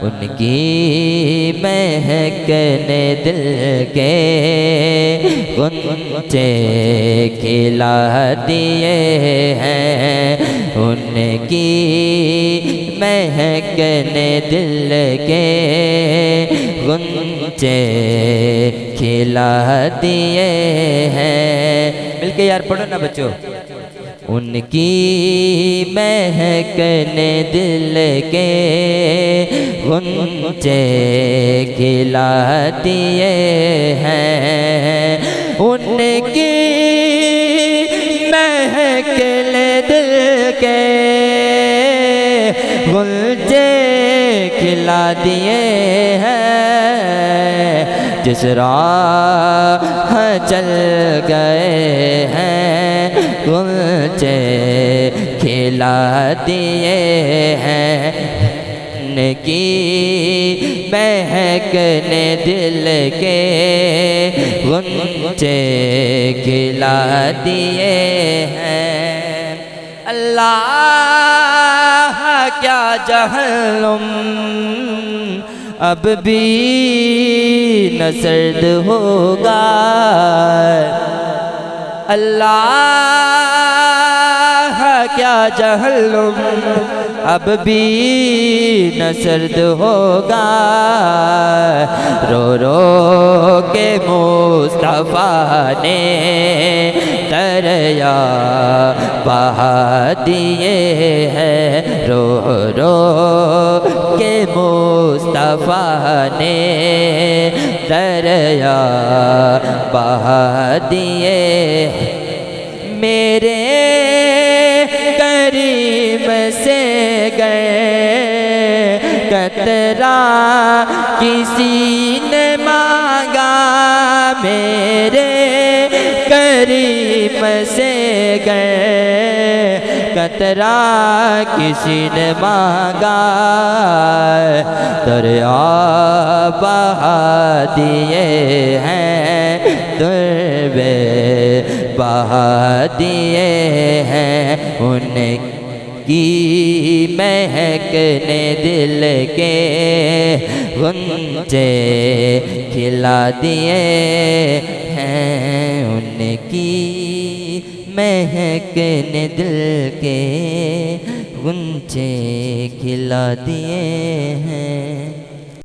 ان کی مہکنے دل کے غنچے کھلا دیے ہیں، ان کی مہکنے دل کے غنچے کھلا دیے ہیں۔ مل کے یار پڑھو نا بچوں۔ ان کی مہکنے دل کے غنچے کھلا دیے ہیں، ان کی مہکنے دل کے غنچے کھلا دیے ہیں، جس راہ چل گئے ہیں غنچے کھلا دیے ہیں، ان کی مہکنے دل کے غنچے کھلا دیے ہیں۔ اللہ کیا جہنم اب بھی نہ سرد ہوگا، اللہ کیا جہنم اب بھی نہ سرد ہوگا، رو رو کے مصطفیٰ نے دریا بہا دیے ہیں، رو رو کے مصطفیٰ نے دریا بہا دیے، میرے کریم سے گئے قطرہ کسی نے مانگا، میرے کریم سے گئے قطرہ کسی نے مانگا، دریا بہا دیے ہیں، دربے بہا دیے ہیں، ان کی مہکنے دل کے غنچے کھلا دیے ہیں، ان کی مہکنے دل کے غنچے کھلا دیے ہیں۔